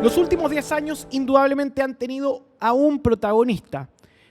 Los últimos 10 años indudablemente han tenido a un protagonista.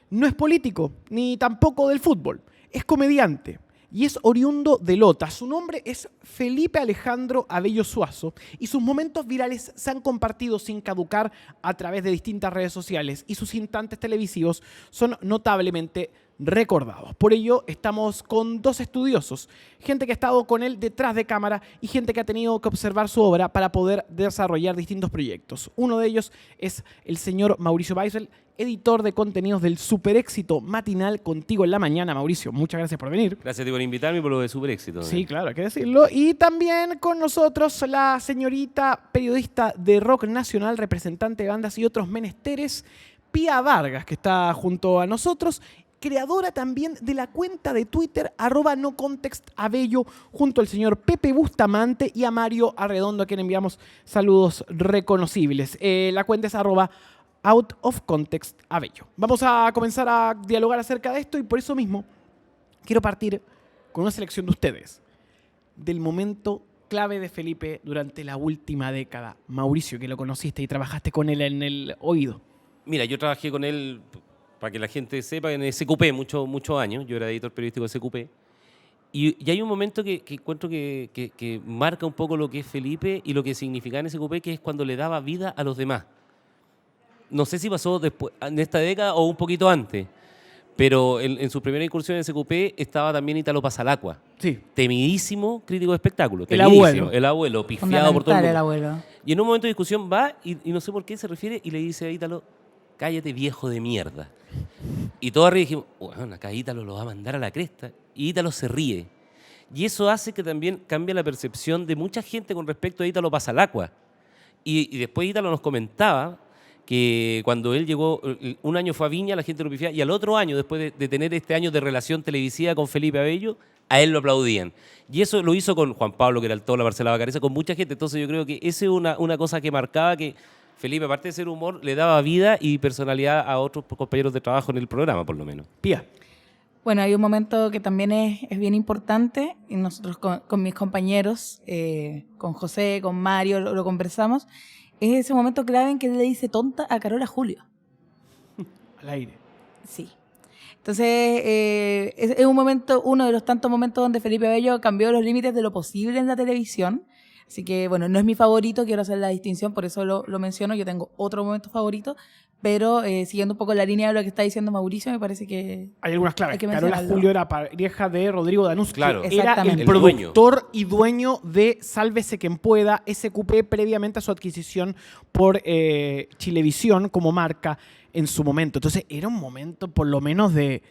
No es político, ni tampoco del fútbol. Es comediante y es oriundo de Lota. Su nombre es Felipe Alejandro Abello Suazo y sus momentos virales se han compartido sin caducar a través de distintas redes sociales y sus instantes televisivos son notablemente recordados. Por ello estamos con dos estudiosos, gente que ha estado con él detrás de cámara y gente que ha tenido que observar su obra para poder desarrollar distintos proyectos. Uno de ellos es el señor Mauricio Weissel, editor de contenidos del super éxito matinal Contigo en la Mañana. Mauricio, muchas gracias por venir. Gracias a ti por invitarme y por lo de super éxito. Sí, claro, hay que decirlo. Y también con nosotros la señorita periodista de rock nacional, representante de bandas y otros menesteres, Pía Vargas, que está junto a nosotros, creadora también de la cuenta de Twitter @nocontextabello, junto al señor Pepe Bustamante y a Mario Arredondo, a quien enviamos saludos reconocibles. La cuenta es @outofcontextabello. Vamos a comenzar a dialogar acerca de esto y por eso mismo quiero partir con una selección de ustedes del momento clave de Felipe durante la última década. Mauricio, que lo conociste y trabajaste con él en el oído. Mira, yo trabajé con él, para que la gente sepa, en SQP muchos años. Yo era editor periodístico de SQP. Y hay un momento que encuentro que marca un poco lo que es Felipe y lo que significa en SQP, que es cuando le daba vida a los demás. No sé si pasó después, en esta década o un poquito antes, pero en su primera incursión en SQP estaba también Ítalo Pasalacqua. Sí. Temidísimo crítico de espectáculos. El abuelo. El abuelo, pifiado por todo el mundo. El abuelo. Y en un momento de discusión va y no sé por qué se refiere y le dice a Ítalo: cállate, viejo de mierda. Y todos arriba dijimos, bueno, acá Ítalo lo va a mandar a la cresta. Y Ítalo se ríe. Y eso hace que también cambie la percepción de mucha gente con respecto a Ítalo Pasalacqua. Y después Ítalo nos comentaba que cuando él llegó, un año fue a Viña, la gente lo pifiaba, y al otro año, después de tener este año de relación televisiva con Felipe Abello, a él lo aplaudían. Y eso lo hizo con Juan Pablo, que era el Tola, Marcela Bacareza, con mucha gente. Entonces yo creo que esa es una cosa que marcaba que Felipe, aparte de ser humor, le daba vida y personalidad a otros compañeros de trabajo en el programa, por lo menos. Pía. Bueno, hay un momento que también es bien importante, y nosotros con mis compañeros, con José, con Mario, lo conversamos. Es ese momento clave en que él le dice tonta a Carola Julio. Al aire. Sí. Entonces, es un momento, uno de los tantos momentos donde Felipe Abello cambió los límites de lo posible en la televisión. Así que, bueno, no es mi favorito, quiero hacer la distinción, por eso lo menciono. Yo tengo otro momento favorito, pero siguiendo un poco la línea de lo que está diciendo Mauricio, me parece que hay algunas claves. hay que Carola mencionarlo. Julio era pareja de Rodrigo Danús, Claro. que era el Exactamente. productor y dueño de Sálvese quien pueda, SQP, previamente a su adquisición por Chilevisión como marca en su momento. Entonces era un momento por lo menos de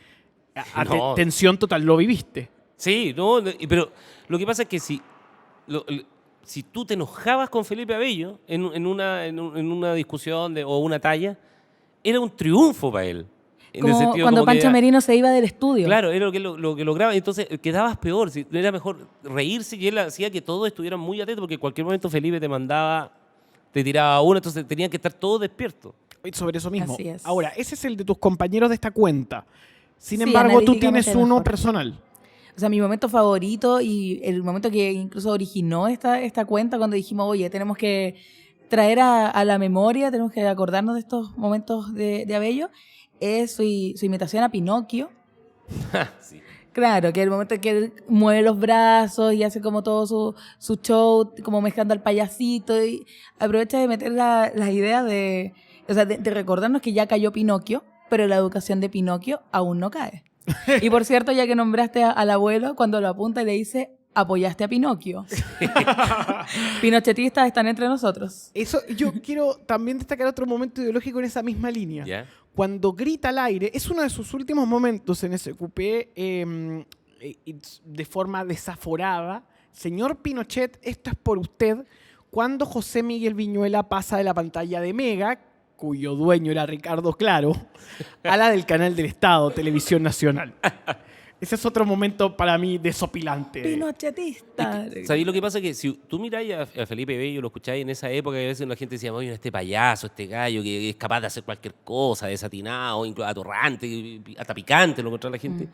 No. tensión total. ¿Lo viviste? Sí, no, pero lo que pasa es que si tú te enojabas con Felipe Abello en una discusión o una talla, era un triunfo para él. como cuando Pancho Merino se iba del estudio. Claro, era lo que lograba. Entonces quedabas peor. Era mejor reírse y él hacía que todos estuvieran muy atentos porque en cualquier momento Felipe te tiraba una, entonces tenían que estar todos despiertos. Sobre eso mismo. Así es. Ahora, ese es el de tus compañeros de esta cuenta. Sin Sí, embargo, tú tienes analíticamente uno mejor. personal. O sea, mi momento favorito y el momento que incluso originó esta cuenta cuando dijimos, oye, tenemos que traer a la memoria, tenemos que acordarnos de estos momentos de Abello, es su imitación a Pinocchio. Sí. Claro, que el momento en que él mueve los brazos y hace como todo su show, como mezclando al payasito, y aprovecha de meter las ideas de recordarnos que ya cayó Pinocchio, pero la educación de Pinocchio aún no cae. Y por cierto, ya que nombraste al abuelo, cuando lo apunta y le dice, apoyaste a Pinocchio. Pinochetistas están entre nosotros. Eso, yo quiero también destacar otro momento ideológico en esa misma línea. ¿Ya? Cuando grita al aire, es uno de sus últimos momentos en SQP, de forma desaforada. Señor Pinochet, esto es por usted. Cuando José Miguel Viñuela pasa de la pantalla de Mega, cuyo dueño era Ricardo Claro, a la del canal del Estado, Televisión Nacional. Ese es otro momento para mí desopilante. Pinochetista. ¿Sabéis lo que pasa? Que si tú miráis a Felipe Bello, lo escucháis en esa época, y a veces la gente decía, oye, este payaso, este gallo que es capaz de hacer cualquier cosa, desatinado, incluso atorrante, hasta picante, lo encontraba la gente.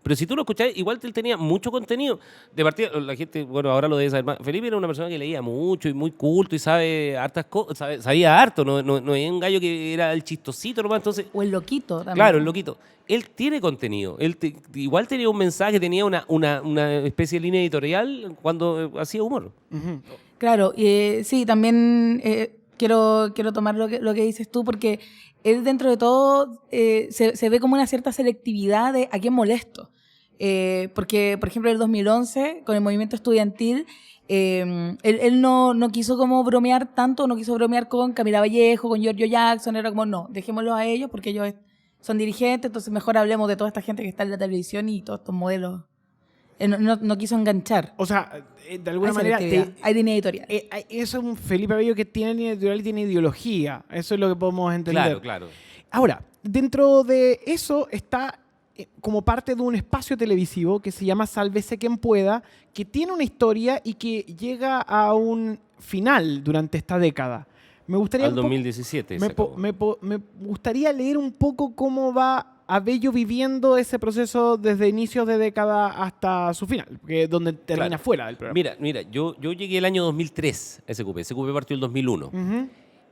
Pero si tú lo escuchás, igual él tenía mucho contenido. De partida, la gente, bueno, ahora lo debe saber más. Felipe era una persona que leía mucho y muy culto y sabe hartas cosas, sabía harto, no es un gallo que era el chistosito nomás, entonces... O el loquito también. Claro, el loquito. Él tiene contenido. Igual tenía un mensaje, tenía una especie de línea editorial cuando hacía humor. Ujú. Claro, y sí, también quiero tomar lo que dices tú, porque él dentro de todo se ve como una cierta selectividad de a quién molesto. Porque, por ejemplo, en el 2011, con el movimiento estudiantil, él no quiso como bromear tanto, no quiso bromear con Camila Vallejo, con Giorgio Jackson, era como, no, dejémoslos a ellos porque ellos son dirigentes, entonces mejor hablemos de toda esta gente que está en la televisión y todos estos modelos. No quiso enganchar. O sea, de alguna Hay manera... selectividad, hay línea editorial. Es un Felipe Abello que tiene línea editorial y tiene ideología. Eso es lo que podemos entender. Claro, claro. Ahora, dentro de eso está como parte de un espacio televisivo que se llama Sálvese quien pueda, que tiene una historia y que llega a un final durante esta década. Me gustaría Al un poco- 2017. me, se acabó. me gustaría leer un poco cómo va Abello viviendo ese proceso desde inicios de década hasta su final, que es donde termina Claro. fuera del programa. Mira, yo llegué el año 2003 a SQP. SQP partió el 2001. Ujú.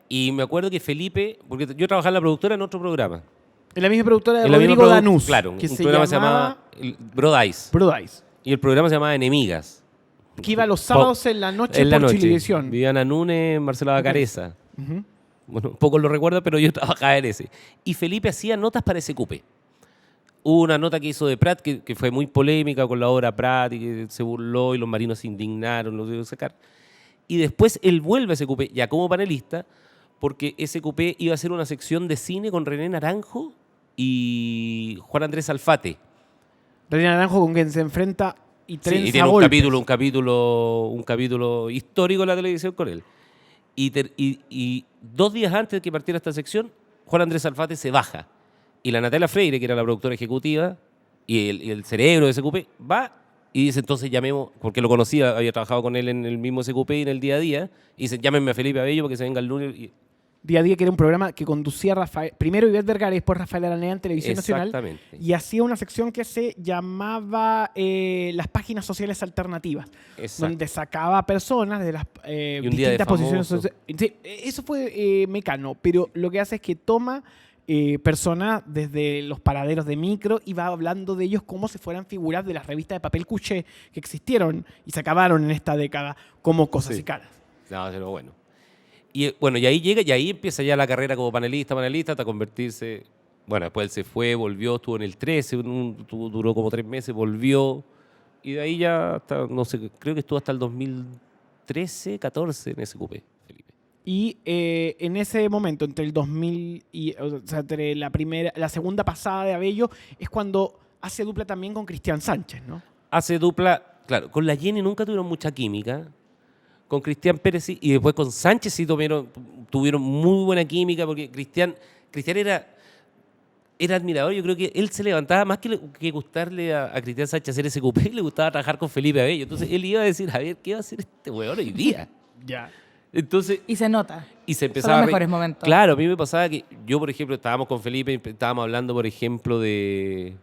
Y me acuerdo que Felipe, porque yo trabajaba en la productora en otro programa. En la misma productora de En la misma Rodrigo produ- Danús, Claro, que un se programa se llamaba llamaba Brodice. Brodice, Y el programa se llamaba Enemigas. que iba los sábados en la noche En la por noche. Chilevisión. Viviana Núñez, Marcela Bacareza. Ujú. Bueno, pocos lo recuerdan, pero yo trabajaba en ese. Y Felipe hacía notas para SQP. Hubo una nota que hizo de Prat que fue muy polémica con la obra Prat y que se burló y los marinos se indignaron, lo debo sacar. Y después él vuelve a SQP ya como panelista porque SQP iba a hacer una sección de cine con René Naranjo y Juan Andrés Alfate. Reina Naranjo con quien se enfrenta y Sí, trenza y tiene golpes. un capítulo histórico de la televisión con él. Y 2 días antes de que partiera esta sección, Juan Andrés Alfate se baja. Y la Natalia Freire, que era la productora ejecutiva, y el cerebro de SQP, va y dice, entonces llamemos, porque lo conocía, había trabajado con él en el mismo SQP y en el día a día, y dice, llámenme a Felipe Abello porque se venga el lunes. Día a Día, que era un programa que conducía primero Ivette Vergara y después Rafael Araneda en Televisión Nacional. Exactamente. Y hacía una sección que se llamaba Las Páginas Sociales Alternativas, Exacto. donde sacaba personas de las Y un día de distintas posiciones famoso. sociales. Sí, eso fue Mecano, pero lo que hace es que toma personas desde los paraderos de micro y va hablando de ellos como si fueran figuras de las revistas de papel cuché que existieron y se acabaron en esta década como Cosas Sí. y Caras. No, pero bueno. Y bueno, y ahí llega, y ahí empieza ya la carrera como panelista, hasta convertirse. Bueno, después él se fue, volvió, estuvo en el 13, duró como 3 meses, volvió. Y de ahí ya hasta, no sé, creo que estuvo hasta el 2013, 14 en SQP, Felipe. Y en ese momento, entre el 2000 y, o sea, entre la segunda pasada de Abello, es cuando hace dupla también con Cristian Sánchez, ¿no? Hace dupla, claro, con la Jenny nunca tuvieron mucha química. Con Cristian Pérez sí, y después con Sánchez sí tuvieron muy buena química, porque Cristian era admirador. Yo creo que él se levantaba más que gustarle a Cristian Sánchez hacer SQP, le gustaba trabajar con Felipe Abello. Entonces él iba a decir, a ver, ¿qué va a hacer este weón hoy día? Ya. Entonces, Y se nota. y se Son empezaba los a reír. mejores momentos. Claro, a mí me pasaba que yo, por ejemplo, estábamos con Felipe y estábamos hablando, por ejemplo, de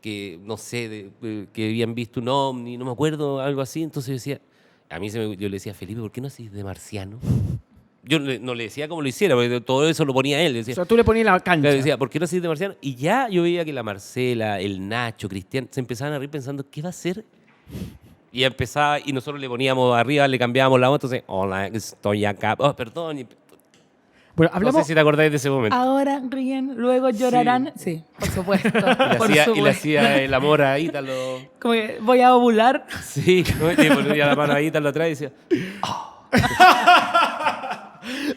que, no sé, que habían visto un ovni, no me acuerdo, algo así. Entonces yo decía, yo le decía, Felipe, ¿por qué no haces de marciano? Yo no le decía cómo lo hiciera, porque todo eso lo ponía él. O Decía, sea, tú le ponías la cancha. claro, decía, ¿por qué no haces de marciano? Y ya yo veía que la Marcela, el Nacho, Cristian, se empezaban a reír pensando, ¿qué va a hacer? Y empezaba, y nosotros le poníamos arriba, le cambiábamos la voz, entonces, hola, estoy acá. Oh, perdón. Bueno, No hablamos... sé si te acordáis de ese momento. Ahora ríen, luego llorarán. Sí, por supuesto. Y le hacía el amor a Ítalo. Como que voy a ovular. Sí, ¿no? Y le ponía la mano a Ítalo atrás y decía,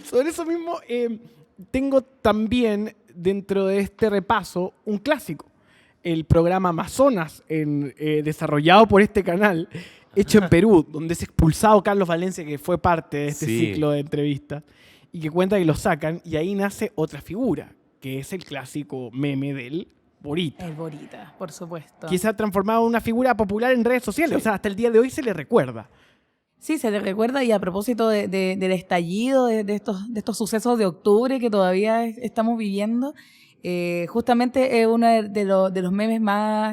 Sobre eso mismo, tengo también dentro de este repaso un clásico. El programa Amazonas, desarrollado por este canal, hecho en Perú, donde es expulsado Carlos Valencia, que fue parte de este Sí. ciclo de entrevistas, y que cuenta que lo sacan, y ahí nace otra figura, que es el clásico meme del Borita, El Borita, por supuesto. que se ha transformado en una figura popular en redes sociales. Sí. O sea, hasta el día de hoy se le recuerda. Sí, se le recuerda, y a propósito del estallido de estos sucesos de octubre que todavía estamos viviendo, Justamente es uno de los memes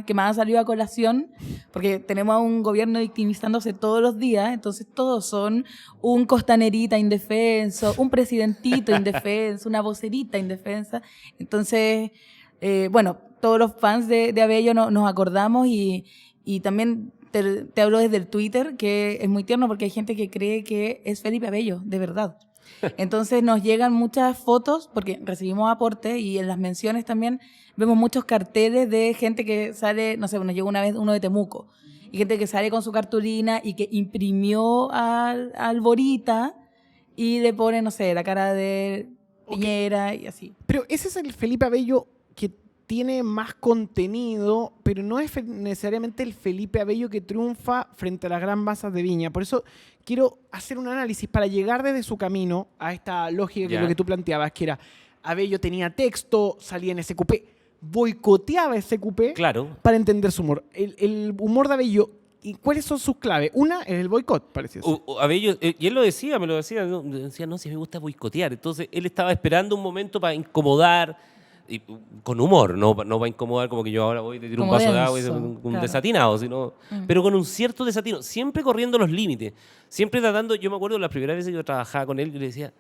que más ha salido a colación, porque tenemos a un gobierno victimizándose todos los días, entonces todos son un costanerita indefenso, un presidentito indefenso, una vocerita indefensa. Entonces, bueno, todos los fans de Abello nos acordamos y también te hablo desde el Twitter, que es muy tierno porque hay gente que cree que es Felipe Abello, de verdad. Entonces nos llegan muchas fotos, porque recibimos aportes y en las menciones también vemos muchos carteles de gente que sale, no sé, nos llegó una vez uno de Temuco, y gente que sale con su cartulina y que imprimió al Borita y le pone, no sé, la cara de Piñera y así. Pero ese es el Felipe Abello que tiene más contenido, pero no es necesariamente el Felipe Abello que triunfa frente a las gran masas de Viña. Por eso quiero hacer un análisis para llegar desde su camino a esta lógica que es lo que tú planteabas, que era Abello tenía texto, salía en SQP, boicoteaba SQP Claro. para entender su humor. El humor de Abello, ¿y cuáles son sus claves? Una es el boicot, parece ser. Abello, y él lo decía, me lo decía, no, si me gusta boicotear. Entonces él estaba esperando un momento para incomodar, y, con humor, no para incomodar como que yo ahora voy, te tiro Como un vaso de denso, agua y un claro. desatinado, sino, pero con un cierto desatino, siempre corriendo los límites, siempre tratando. Yo me acuerdo las primeras veces que yo trabajaba con él, yo le decía,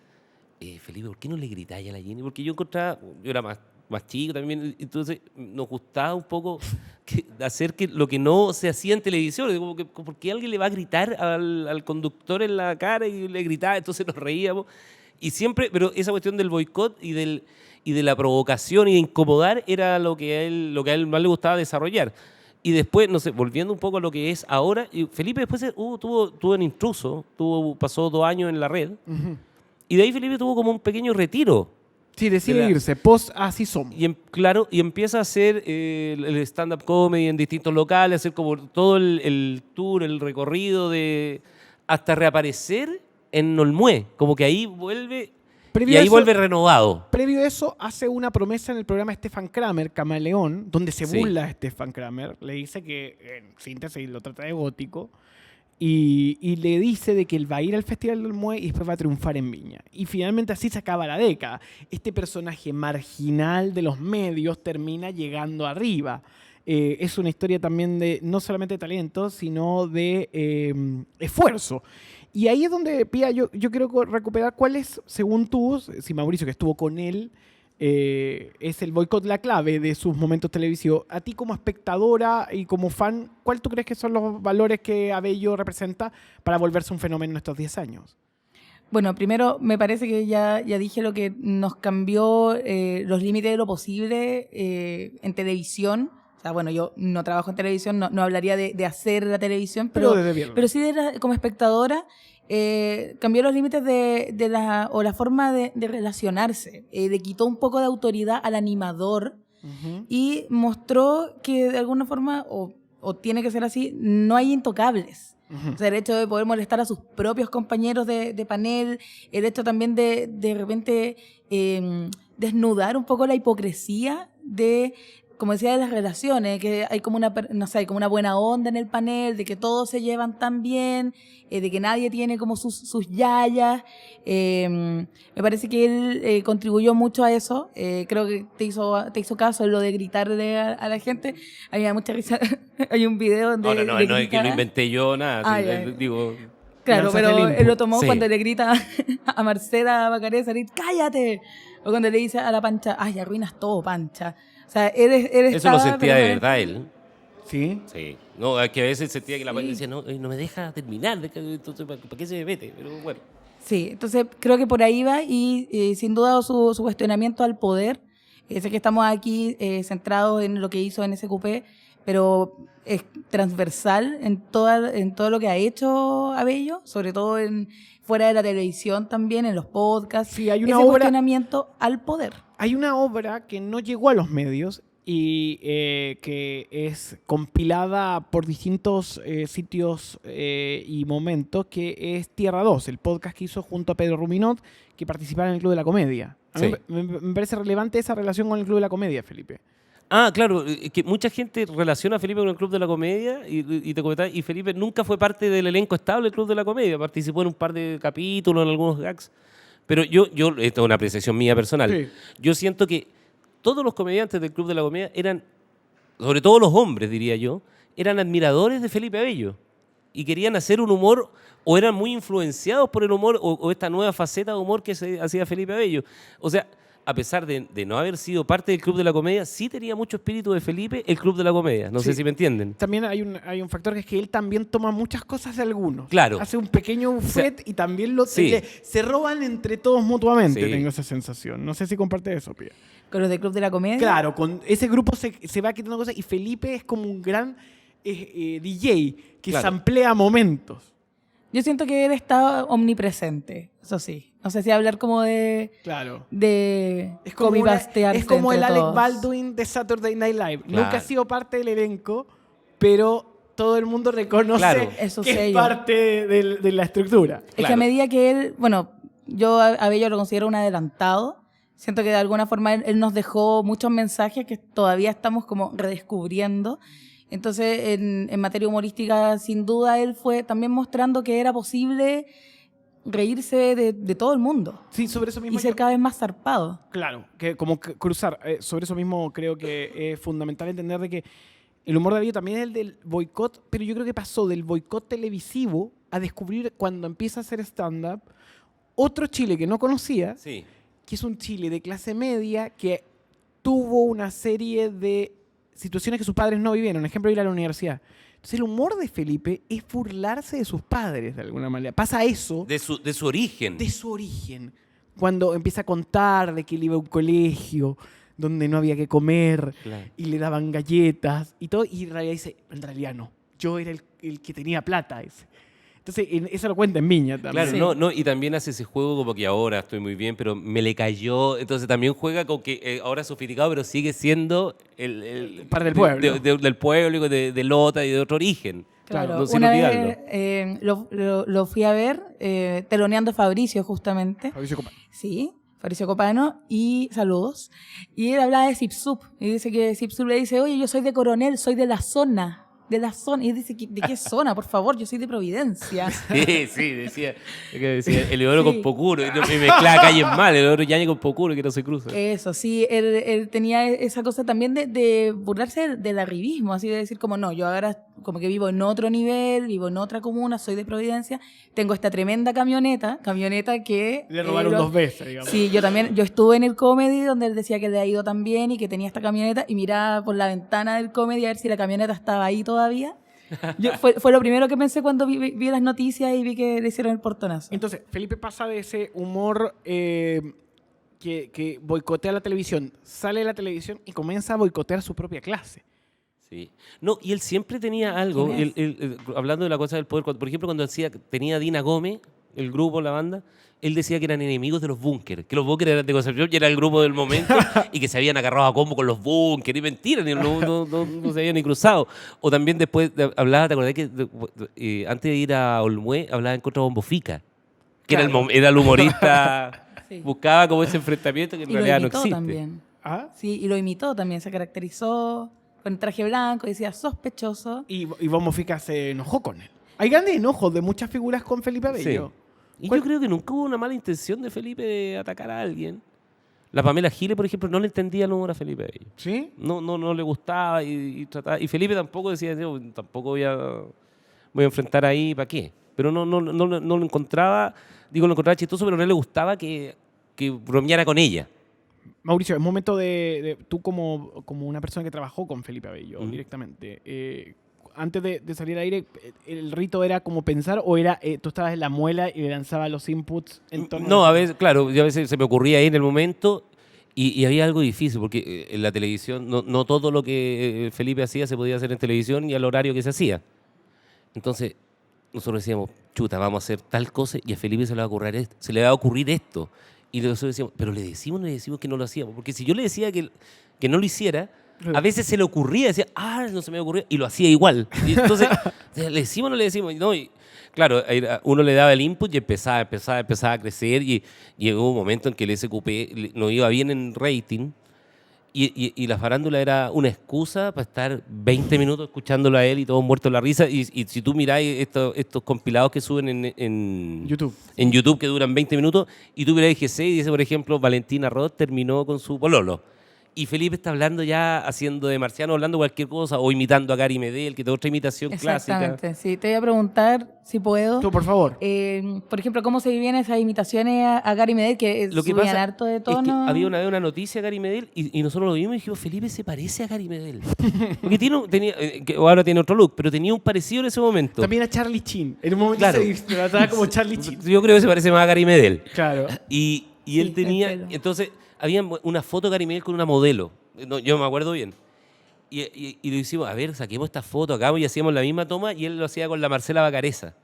Felipe, ¿por qué no le gritáis a la Jenny? Porque yo encontraba, yo era más chico también, entonces nos gustaba un poco hacer que lo que no se hacía en televisión, como que, ¿por qué alguien le va a gritar al conductor en la cara y le gritaba? Entonces nos reíamos. Y siempre, pero esa cuestión del boicot y de la provocación y de incomodar era lo que a él más le gustaba desarrollar. Y después, no sé, volviendo un poco a lo que es ahora, y Felipe después tuvo en Intruso, pasó 2 años en la red, y de ahí Felipe tuvo como un pequeño retiro. Sí, decide irse, post Así Somos. Claro, y empieza a hacer el stand-up comedy en distintos locales, hacer como todo el tour, el recorrido, hasta reaparecer en Olmué, como que ahí vuelve. Previo Y ahí a eso- vuelve renovado. Previo a eso, hace una promesa en el programa Stefan Kramer, Camaleón, donde se Sí. burla a Stefan Kramer. Le dice que, en síntesis, lo trata de gótico. Y le dice de que él va a ir al Festival del Mue y después va a triunfar en Viña. Y finalmente así se acaba la década. Este personaje marginal de los medios termina llegando arriba. Es una historia también de no solamente de talento, sino de esfuerzo. Y ahí es donde, Pía, yo quiero recuperar cuál es, según tú, si Mauricio, que estuvo con él, es el boicot la clave de sus momentos televisivos. A ti como espectadora y como fan, ¿cuál tú crees que son los valores que Abello representa para volverse un fenómeno en estos 10 años? Bueno, primero me parece que ya dije lo que nos cambió los límites de lo posible en televisión. O sea, bueno, yo no trabajo en televisión, no hablaría de hacer la televisión, Pero desde viernes. pero sí como espectadora cambió los límites de la forma de relacionarse. Le quitó un poco de autoridad al animador y mostró que de alguna forma, o tiene que ser así, no hay intocables. O sea, el hecho de poder molestar a sus propios compañeros de panel, el hecho también de repente desnudar un poco la hipocresía de, como decía, de las relaciones, que hay como no sé, hay como una buena onda en el panel, de que todos se llevan tan bien, de que nadie tiene como sus yayas. Me parece que él contribuyó mucho a eso. Creo que te hizo caso en lo de gritarle a la gente. A mí me da mucha risa. Hay un video donde No le es que grita- lo inventé yo, nada. Ah, sí, ya. digo, Claro, Lánzate pero el input. él lo tomó Sí. cuando le grita a Marcela Bacaré salir, ¡cállate! O cuando le dice a la Pancha, ¡ay, arruinas todo, Pancha! O sea, él eso estaba, lo sentía de pero- verdad él. ¿Sí? Sí. No, es que a veces sentía que la Sí. parte decía, no me deja terminar, entonces, ¿para qué se me mete? Pero bueno. Sí, entonces creo que por ahí va y sin duda su cuestionamiento al poder. Sé que estamos aquí centrados en lo que hizo en SQP, pero es transversal en todo lo que ha hecho Abello, sobre todo fuera de la televisión también, en los podcasts. Sí, hay una ese obra- cuestionamiento al poder. Hay una obra que no llegó a los medios y que es compilada por distintos sitios y momentos, que es Tierra 2, el podcast que hizo junto a Pedro Ruminot, que participaba en el Club de la Comedia. A mí Sí. me parece relevante esa relación con el Club de la Comedia, Felipe. Ah, claro, que mucha gente relaciona a Felipe con el Club de la Comedia y te comentaba, y Felipe nunca fue parte del elenco estable del Club de la Comedia, participó en un par de capítulos, en algunos gags, pero yo esto es una apreciación mía personal, Sí. yo siento que todos los comediantes del Club de la Comedia eran, sobre todo los hombres, diría yo, eran admiradores de Felipe Abello y querían hacer un humor o eran muy influenciados por el humor o esta nueva faceta de humor que se hacía Felipe Abello. O sea, a pesar de no haber sido parte del Club de la Comedia, sí tenía mucho espíritu de Felipe el Club de la Comedia. No sé Sí. si me entienden. También hay un factor que es que él también toma muchas cosas de algunos. Claro. Hace un pequeño buffet y también Sí. se roban entre todos mutuamente, Sí. tengo esa sensación. No sé si comparte eso, Pia. Con los del Club de la Comedia. Claro, con ese grupo se va quitando cosas y Felipe es como un gran DJ que Claro. samplea momentos. Yo siento que él está omnipresente, eso sí. No sé si hablar como Claro. de Es como, copy-pastearse es como el entre Alec todos. Baldwin de Saturday Night Live. Claro. Nunca ha sido parte del elenco, pero todo el mundo reconoce Claro. Es su que es sello. parte de la estructura. Es que a Claro. medida que él, bueno, yo a Bello lo considero un adelantado. Siento que de alguna forma él nos dejó muchos mensajes que todavía estamos como redescubriendo. Entonces, en materia humorística, sin duda, él fue también mostrando que era posible reírse de todo el mundo Sí, sobre eso mismo. y ser yo- cada vez más zarpado. Claro, que como cruzar. Sobre eso mismo creo que es fundamental entender de que el humor de Bello también es el del boicot, pero yo creo que pasó del boicot televisivo a descubrir cuando empieza a hacer stand-up otro Chile que no conocía, Sí. que es un Chile de clase media que tuvo una serie de situaciones que sus padres no vivieron. Ejemplo, ir a la universidad. Entonces el humor de Felipe es burlarse de sus padres de alguna manera. Pasa eso De su origen. de su origen. Cuando empieza a contar de que él iba a un colegio donde no había que comer Claro. y le daban galletas y todo, y en realidad dice, en realidad no, yo era el que tenía plata ese. Entonces, eso lo cuenta en Viña también. Claro, Sí. no, y también hace ese juego como que ahora estoy muy bien, pero me le cayó. Entonces también juega con que ahora es sofisticado, pero sigue siendo el Parte del pueblo. del pueblo, de Lota y de otro origen. Claro, No, sin una olvidarlo. vez lo fui a ver teloneando a Fabricio justamente. Fabricio Copano. Sí, Fabricio Copano, y saludos. Y él hablaba de Zipsup, y dice que Zipsup le dice, oye, yo soy de Coronel, soy de la zona. Y él dice, ¿de qué zona? Por favor, yo soy de Providencia. Sí, decía Eleodoro Sí. con Pocuro, y mezclaba calles mal, Eleodoro Yañez con Pocuro, que no se cruza. Eso, sí, él tenía esa cosa también de burlarse del arribismo, así de decir como, no, yo ahora como que vivo en otro nivel, vivo en otra comuna, soy de Providencia, tengo esta tremenda camioneta que... Le robaron 2 veces, digamos. Sí, yo estuve en el comedy donde él decía que le ha ido tan bien y que tenía esta camioneta y miraba por la ventana del comedy a ver si la camioneta estaba ahí todavía. Fue lo primero que pensé cuando vi las noticias y vi que le hicieron el portonazo. Entonces, Felipe pasa de ese humor que boicotea la televisión, sale de la televisión y comienza a boicotear su propia clase. Sí. No, y él siempre tenía algo, ¿Quién es? hablando de la cosa del poder, por ejemplo, cuando tenía a Dina Gómez, el grupo, la banda, él decía que eran enemigos de los búnkeres, que los búnkeres eran de Concepción y era el grupo del momento y que se habían agarrado a combo con los búnkeres, y mentira, no se habían ni cruzado. O también después hablaba, ¿te acordás que antes de ir a Olmué hablaba en contra de Bombo Fica? Que Claro. era el humorista, Sí. buscaba como ese enfrentamiento que en Y lo realidad no imitó existe. también. ¿Ah? Sí, y lo imitó también, se caracterizó con traje blanco, decía sospechoso. Y Bombo Fica se enojó con él. Hay grandes enojos de muchas figuras con Felipe Abello. Y ¿Cuál- yo creo que nunca hubo una mala intención de Felipe de atacar a alguien. La Pamela Giles, por ejemplo, no le entendía el humor a Felipe Abello. ¿Sí? No le gustaba y trataba. Y Felipe tampoco decía, yo tampoco voy a enfrentar ahí, ¿para qué? Pero no lo encontraba, lo encontraba chistoso, pero no le gustaba que bromeara con ella. Mauricio, es momento de tú como una persona que trabajó con Felipe Abello Ujú. directamente. Antes de salir al aire, ¿el rito era como pensar o era tú estabas en la muela y le lanzabas los inputs en torno No, a veces, claro, yo a veces se me ocurría ahí en el momento y había algo difícil porque en la televisión no todo lo que Felipe hacía se podía hacer en televisión y al horario que se hacía. Entonces nosotros decíamos, chuta, vamos a hacer tal cosa y a Felipe se le va a ocurrir esto. Y nosotros decíamos, pero le decimos que no lo hacíamos. Porque si yo le decía que no lo hiciera, a veces se le ocurría, decía, no se me ocurrió, y lo hacía igual. Y entonces, ¿le decimos o no le decimos? No, y claro, uno le daba el input y empezaba a crecer y llegó un momento en que el SQP no iba bien en rating y la farándula era una excusa para estar 20 minutos escuchándolo a él y todos muertos de la risa. Y si tú miráis estos compilados que suben en YouTube que duran 20 minutos y tú miráis GC y dice, por ejemplo, Valentina Roth terminó con su pololo. Y Felipe está hablando ya, haciendo de marciano, hablando cualquier cosa, o imitando a Gary Medel, que es otra imitación clásica. Exactamente, sí. Te voy a preguntar, si puedo. Tú, por favor. Por ejemplo, ¿cómo se vivían esas imitaciones a Gary Medel, que Lo que subían pasa harto de es que tono? había una vez una noticia de Gary Medel y nosotros lo vimos y dijimos, Felipe se parece a Gary Medel. Porque que ahora tiene otro look, pero tenía un parecido en ese momento. También a Charlie Chin. En un momento Claro. se trataba como Charlie Chin. Yo creo que se parece más a Gary Medel. Claro. Y Sí, él tenía, el pelo. entonces, había una foto de Gary Medel con una modelo. No, yo me acuerdo bien. Y le hicimos, a ver, saquemos esta foto, acabamos y hacíamos la misma toma y él lo hacía con la Marcela Bacareza.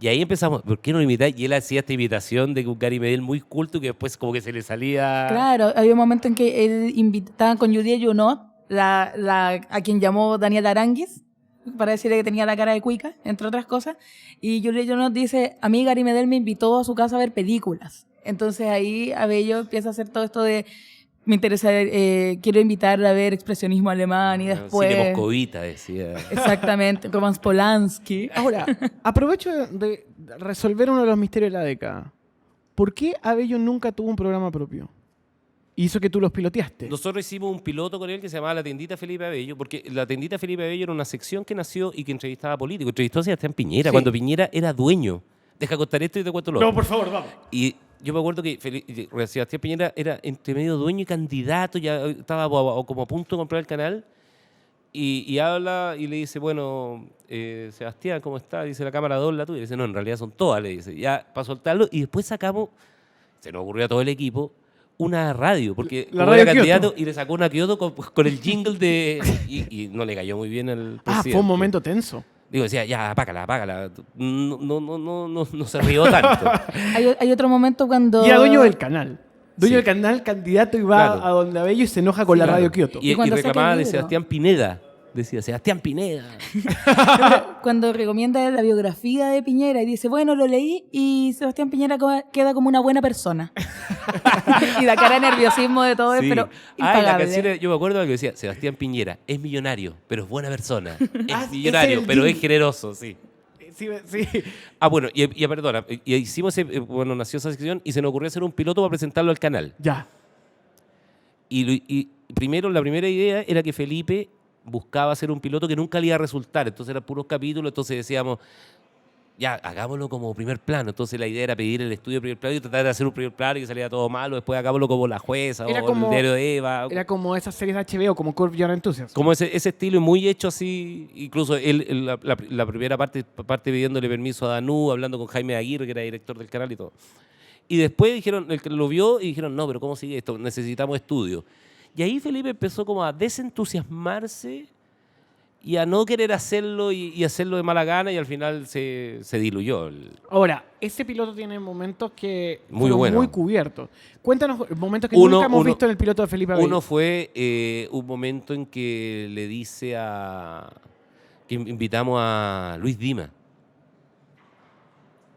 Y ahí empezamos, ¿por qué no lo imitáis? Y él hacía esta imitación de un Gary Medel muy culto que después como que se le salía... Claro, había un momento en que él invitaba con Julia Junot, a quien llamó Daniel Aranguis, para decirle que tenía la cara de cuica, entre otras cosas. Y Julia Junot dice, a mí Gary Medel me invitó a su casa a ver películas. Entonces ahí Abello empieza a hacer todo esto de, me interesa, quiero invitar a ver expresionismo alemán y después... Cine moscovita, decía. Exactamente, Roman Polanski. Ahora, aprovecho de resolver uno de los misterios de la década. ¿Por qué Abello nunca tuvo un programa propio? Hizo que tú los piloteaste. Nosotros hicimos un piloto con él que se llamaba La Tendita Felipe Abello, porque La Tendita Felipe Abello era una sección que nació y que entrevistaba a políticos. Entrevistó a Sebastián Piñera, Sí. cuando Piñera era dueño. Deja contar esto y te cuento lo otro. No, por favor, vamos. Y yo me acuerdo que Sebastián Piñera era entre medio dueño y candidato, ya estaba como a punto de comprar el canal, y habla y le dice, bueno, Sebastián, ¿cómo está? Dice, la cámara 2, la tuya. Y dice, no, en realidad son todas, le dice. Ya, para soltarlo, y después sacamos, se nos ocurrió a todo el equipo, una radio, porque La como radio era candidato, Kioto. y le sacó una Kioto con el jingle de... Y no le cayó muy bien al presidente. Fue un momento tenso. Digo, decía, ya, apágala. No se rió tanto. Hay otro momento cuando... Y era dueño del canal. Dueño Sí. del canal, candidato, y va Claro. a donde Abello y se enoja con la Claro. radio Kioto. Y cuando saca reclamaba el de libro. Sebastián Pineda. Decía, Sebastián Pineda. Cuando recomienda la biografía de Piñera y dice, bueno, lo leí y Sebastián Piñera queda como una buena persona. Y la cara de nerviosismo de todo Sí. es, pero La impagable. canción, yo me acuerdo que decía, Sebastián Piñera es millonario, pero es buena persona. Ah, Es millonario, es el pero es jingle. generoso, sí. Sí, sí. Ah, bueno, y perdona, y hicimos, bueno, nació esa sección y se nos ocurrió hacer un piloto para presentarlo al canal. Ya. Y primero, la primera idea era que Felipe buscaba hacer un piloto que nunca le iba a resultar, entonces eran puros capítulos, entonces decíamos, ya, hagámoslo como primer plano. Entonces la idea era pedir el estudio de primer plano y tratar de hacer un primer plano y que saliera todo malo, después hagámoslo como La Jueza Era o como- el diario de Eva. Era como esas series de HBO, como Curb Your Enthusiasm. Como ese estilo muy hecho así, incluso la primera parte pidiéndole permiso a Danú, hablando con Jaime Aguirre, que era director del canal y todo. Y después dijeron, el que lo vio y dijeron, no, pero ¿cómo sigue esto? Necesitamos estudio. Y ahí Felipe empezó como a desentusiasmarse y a no querer hacerlo y hacerlo de mala gana y al final se diluyó. Ahora, ese piloto tiene momentos que Muy fueron bueno. muy cubiertos. Cuéntanos momentos que Uno- nunca hemos uno- visto en el piloto de Felipe Abello. Uno fue un momento en que le dice que invitamos a Luis Dima.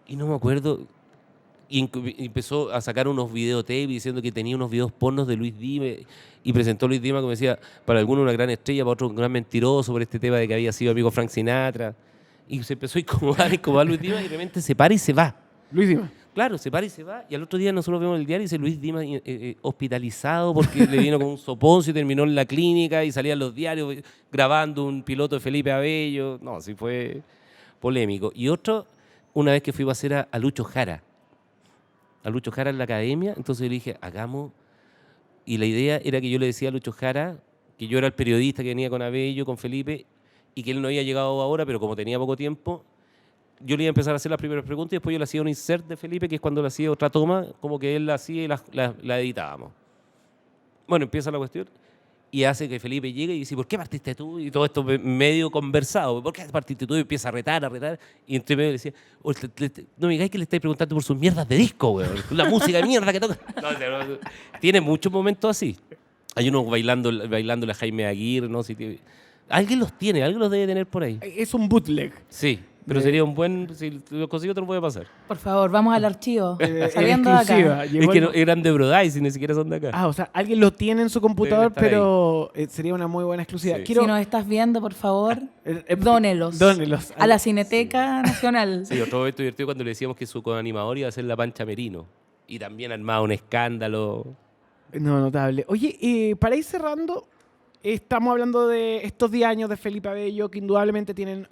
Y no me acuerdo. Y empezó a sacar unos videotapes diciendo que tenía unos videos pornos de Luis Dima. Y presentó a Luis Dima, como decía, para algunos una gran estrella, para otros un gran mentiroso, por este tema de que había sido amigo Frank Sinatra. Y se empezó a incomodar Luis Dima y de repente se para y se va. Luis Dima. Claro, se para y se va. Y al otro día nosotros vemos el diario y dice Luis Dima hospitalizado porque le vino con un soponcio y terminó en la clínica y salían los diarios grabando un piloto de Felipe Abello. No, sí fue polémico. Y otro, una vez que fui a hacer a Lucho Jara. A Lucho Jara en la academia. Entonces yo le dije, hagamos. Y la idea era que yo le decía a Lucho Jara que yo era el periodista que venía con Abello, con Felipe, y que él no había llegado ahora, pero como tenía poco tiempo, yo le iba a empezar a hacer las primeras preguntas y después yo le hacía un insert de Felipe, que es cuando le hacía otra toma, como que él la hacía y la editábamos. Bueno, empieza la cuestión y hace que Felipe llegue y dice, ¿por qué partiste tú? Y todo esto medio conversado. ¿Por qué partiste tú? Y empieza a retar. Y entre medio le decía, no me digáis que le estáis preguntando por sus mierdas de disco, weón. La música de mierda que toca. No, tiene muchos momentos así. Hay unos bailando la Jaime Aguirre, ¿no? Alguien los tiene, alguien los debe tener por ahí. Es un bootleg. Sí, pero sería un buen... Si lo consigo, te lo puede pasar. Por favor, vamos al archivo. En Saliendo de exclusiva. acá. Llegó Es que el- no, eran de Brodais y ni siquiera son de acá. Ah, o sea, alguien lo tiene en su computador, Deben estar pero sería una muy buena exclusiva. Sí. Quiero... Si nos estás viendo, por favor, eh, dónelos. Dónelos. A la Cineteca Nacional. Sí, otro momento divertido cuando le decíamos que su coanimador iba a ser la Pancha Merino. Y también armaba un escándalo. No, notable. Oye, para ir cerrando, estamos hablando de estos 10 años de Felipe Abello, que indudablemente tienen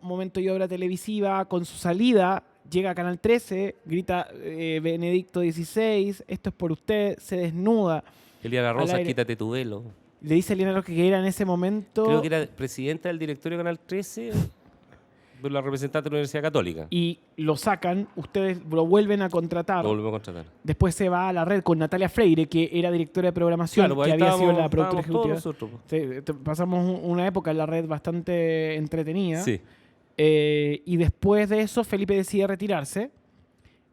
momento y obra televisiva. Con su salida, llega a Canal 13, grita Benedicto XVI, esto es por usted, se desnuda. Eliana al Rosa, aire. quítate tu velo. Le dice a Eliana Rojas que era en ese momento. Creo que era presidenta del directorio de Canal 13, pero la representante de la Universidad Católica. Y lo sacan, ustedes lo vuelven a contratar. Lo volvemos a contratar. Después se va a la red con Natalia Freire, que era directora de programación, Claro, pues que ahí había sido estábamos- la productora estábamos todos ejecutiva. nosotros, pues. Sí, pasamos una época en la red bastante entretenida. Sí. Y después de eso, Felipe decide retirarse.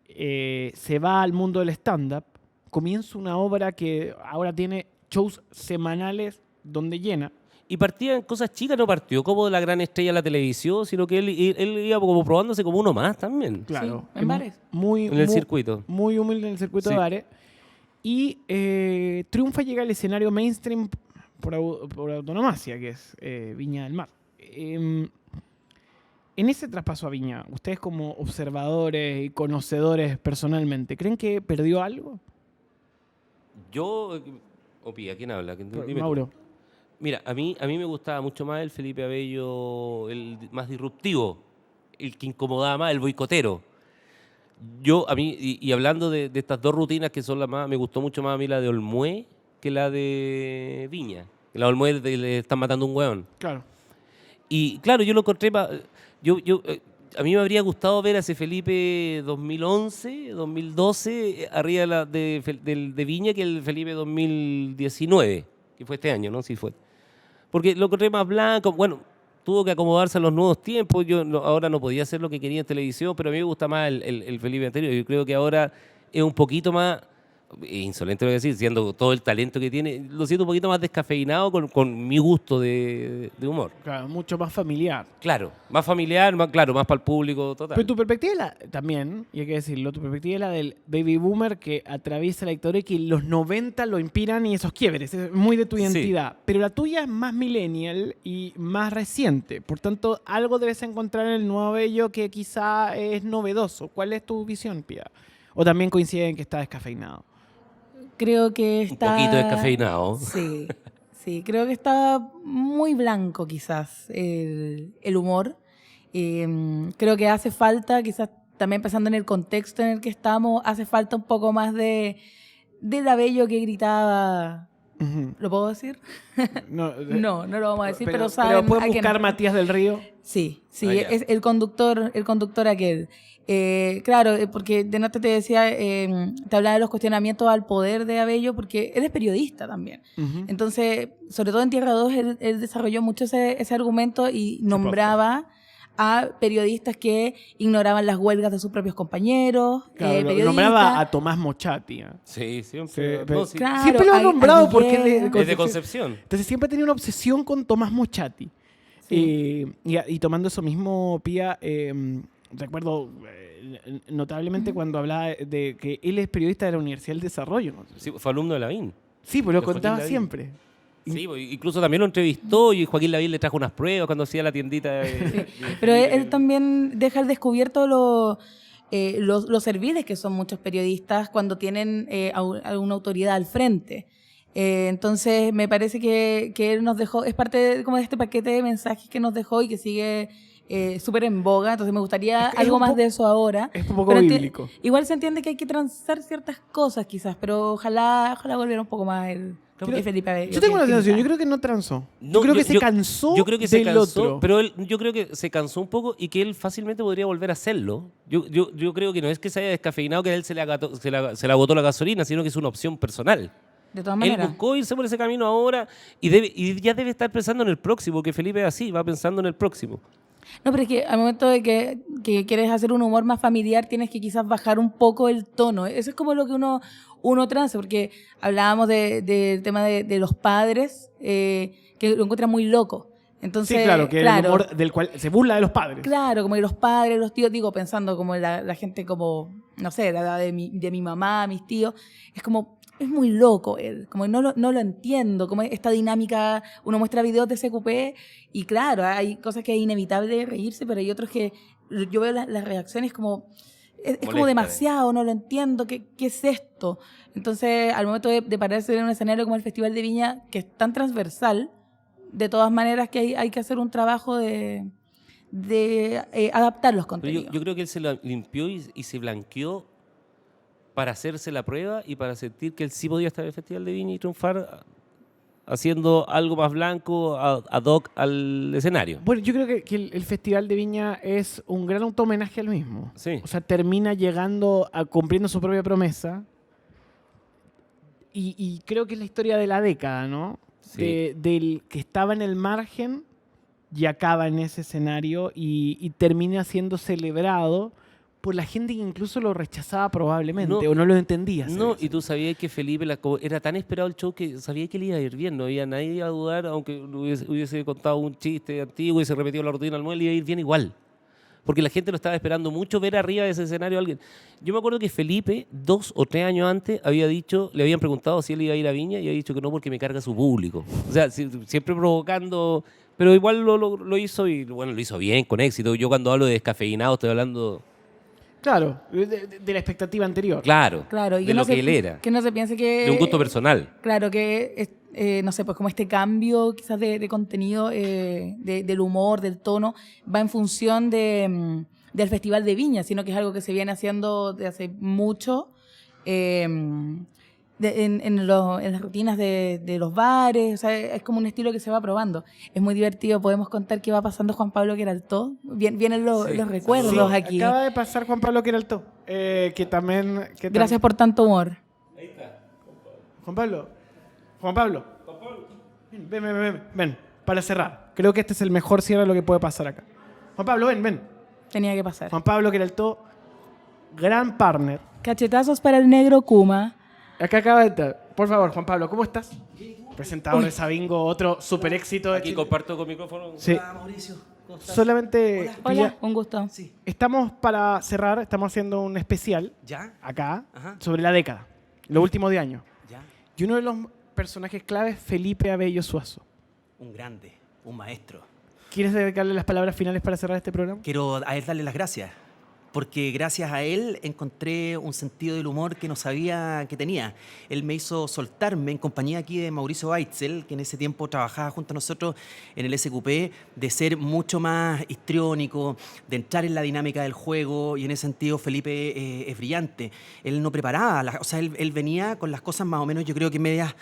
Se va al mundo del stand-up. Comienza una obra que ahora tiene shows semanales donde llena. Y partía en cosas chicas, no partió como de la gran estrella de la televisión, sino que él iba como probándose como uno más también. Claro. Sí, en bares. Muy, En el muy- circuito. Muy humilde en el circuito Sí. de bares. Y triunfa, llega al escenario mainstream por autonomacia, que es Viña del Mar. En ese traspaso a Viña, ustedes como observadores y conocedores personalmente, ¿creen que perdió algo? Yo, Opía, ¿quién habla? Dime tú. Mauro. Mira, a mí me gustaba mucho más el Felipe Abello, el más disruptivo, el que incomodaba más, el boicotero. Yo, a mí, y hablando de estas dos rutinas que son las más, me gustó mucho más a mí la de Olmué que la de Viña. La de Olmué le están matando un hueón. Claro. Y claro, yo lo encontré, a mí me habría gustado ver a ese Felipe 2011, 2012, arriba de Viña que el Felipe 2019, que fue este año, ¿no? Sí fue. Porque lo encontré más blanco, bueno, tuvo que acomodarse a los nuevos tiempos, ahora no podía hacer lo que quería en televisión, pero a mí me gusta más el Felipe anterior. Yo creo que ahora es un poquito más, insolente lo que decir, siendo todo el talento que tiene, lo siento un poquito más descafeinado con mi gusto de humor. Claro, mucho más familiar. Claro, más familiar, más para el público total. Pero tu perspectiva es también, y hay que decirlo, tu perspectiva es la del baby boomer que atraviesa la historia y que los 90 lo inspiran y esos quiebres, es muy de tu Sí. identidad. Pero la tuya es más millennial y más reciente. Por tanto, algo debes encontrar en el nuevo Bello que quizá es novedoso. ¿Cuál es tu visión, Pia? ¿O también coincide en que está descafeinado? Creo que está... Un poquito descafeinado. Sí, sí, creo que está muy blanco quizás el humor. Creo que hace falta, quizás también pensando en el contexto en el que estamos, hace falta un poco más de Abello que gritaba... Ujú. ¿Lo puedo decir? No, No, no lo vamos a decir, pero saben pueden a qué buscar no. Matías del Río. Sí, sí, Ah, ya. es el conductor aquel. Claro, porque de noche te decía, te hablaba de los cuestionamientos al poder de Abello, porque él es periodista también. Ujú. Entonces, sobre todo en Tierra 2, él desarrolló mucho ese argumento y nombraba a periodistas que ignoraban las huelgas de sus propios compañeros. Claro, periodistas. nombraba a Tomás Mochati. Sí, Sí, siempre. pero- No, sí. Claro, siempre lo ha a nombrado porque Guillermo. Es de Concepción. Entonces siempre tenía una obsesión con Tomás Mochati. Sí. Y tomando eso mismo, Pía, recuerdo notablemente cuando hablaba de que él es periodista de la Universidad del Desarrollo. ¿No? Sí, fue alumno de Lavín. Sí, pues lo De Joaquín contaba Lavín. siempre. Sí, pues, incluso también lo entrevistó y Joaquín Lavín le trajo unas pruebas cuando hacía la tiendita. Pero él también deja al descubierto los serviles que son muchos periodistas cuando tienen alguna autoridad al frente. Entonces, me parece que él nos dejó, es parte como de este paquete de mensajes que nos dejó y que sigue súper en boga. Entonces, me gustaría Es algo un más poco- de eso ahora. Es un poco Pero bíblico. igual se entiende que hay que transar ciertas cosas, quizás, pero ojalá volviera un poco más el Felipe Abello. Yo tengo que- una que sensación, está. yo creo que no transó. No, yo creo que se cansó yo creo que se del cansó, otro. pero yo creo que se cansó un poco y que él fácilmente podría volver a hacerlo. Yo creo que no es que se haya descafeinado, que a él se le agotó la gasolina, sino que es una opción personal. De todas Él maneras. buscó irse por ese camino ahora y ya debe estar pensando en el próximo, que Felipe es así, va pensando en el próximo. No, pero es que al momento de que quieres hacer un humor más familiar, tienes que quizás bajar un poco el tono. Eso es como lo que uno transa, porque hablábamos del tema de los padres, que lo encuentran muy loco. Entonces, Sí, claro, que el humor del cual se burla de los padres. Claro, como que los padres, los tíos, digo, pensando como la gente como, no sé, la edad de mi mamá, mis tíos, es como, es muy loco él, como no lo entiendo, como esta dinámica, uno muestra videos de CQP y claro, hay cosas que es inevitable reírse, pero hay otros que yo veo las reacciones como, es como Molesta, demasiado, no lo entiendo, ¿qué es esto? Entonces, al momento de pararse en un escenario como el Festival de Viña, que es tan transversal, de todas maneras que hay que hacer un trabajo de adaptar los Pero contenidos. yo creo que él se lo limpió y se blanqueó para hacerse la prueba y para sentir que él sí podía estar en el Festival de Viña y triunfar haciendo algo más blanco ad hoc al escenario. Bueno, yo creo que el Festival de Viña es un gran auto-homenaje al mismo. Sí. O sea, termina llegando a cumpliendo su propia promesa. Y creo que es la historia de la década, ¿no? Sí. Del que estaba en el margen y acaba en ese escenario y termina siendo celebrado por la gente que incluso lo rechazaba probablemente No, o no lo entendía. No, y tú sabías que Felipe era tan esperado el show que sabías que le iba a ir bien, no había nadie a dudar, aunque hubiese contado un chiste antiguo y se repetió la rutina al muelle, le iba a ir bien igual. Porque la gente lo estaba esperando mucho ver arriba de ese escenario a alguien. Yo me acuerdo que Felipe, 2 o 3 años antes, había dicho, le habían preguntado si él iba a ir a Viña y había dicho que no porque me carga su público. O sea, siempre provocando, pero igual lo hizo y bueno, lo hizo bien, con éxito. Yo cuando hablo de descafeinado estoy hablando, Claro, de la expectativa anterior. claro, Claro, y de lo que él era, Que no se piense que... de un gusto personal. Claro, que, no sé, pues como este cambio quizás de contenido, del humor, del tono, va en función del Festival de Viña, sino que es algo que se viene haciendo de hace mucho en las rutinas de los bares, o sea, es como un estilo que se va probando. Es muy divertido, podemos contar qué va pasando Juan Pablo Queraltó. Vienen los recuerdos Sí, aquí. acaba de pasar Juan Pablo Queraltó, que también... Gracias por tanto humor. Juan Pablo. Ven, para cerrar. Creo que este es el mejor cierre de lo que puede pasar acá. Juan Pablo, ven. Tenía que pasar. Juan Pablo Queraltó, gran partner. Cachetazos para el negro Kuma. Acá acaba de entrar. Por favor, Juan Pablo, ¿cómo estás? Presentador de Sabingo, otro super éxito de Aquí Chile. comparto con micrófono. Sí. Hola, Mauricio. ¿Cómo estás? Solamente Hola, quería- un gusto. Sí. estamos para cerrar, estamos haciendo un especial ¿Ya? acá Ajá. sobre la década, lo último de año. ¿Ya? Y uno de los personajes claves, Felipe Abello Suazo. Un grande, un maestro. ¿Quieres dedicarle las palabras finales para cerrar este programa? Quiero a él darle las gracias, porque gracias a él encontré un sentido del humor que no sabía que tenía. Él me hizo soltarme en compañía aquí de Mauricio Weitzel, que en ese tiempo trabajaba junto a nosotros en el SQP, de ser mucho más histriónico, de entrar en la dinámica del juego, y en ese sentido Felipe es brillante. Él no preparaba, o sea, él venía con las cosas más o menos, yo creo que medias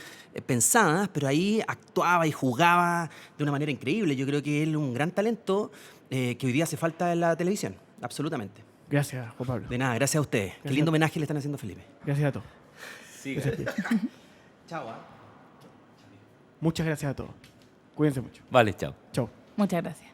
pensadas, pero ahí actuaba y jugaba de una manera increíble. Yo creo que él es un gran talento que hoy día hace falta en la televisión, absolutamente. Gracias, Juan Pablo. De nada, gracias a ustedes. Qué lindo homenaje le están haciendo a Felipe. Gracias a todos. Chao. Muchas gracias a todos. Cuídense mucho. Vale, chao. Chao. Muchas gracias.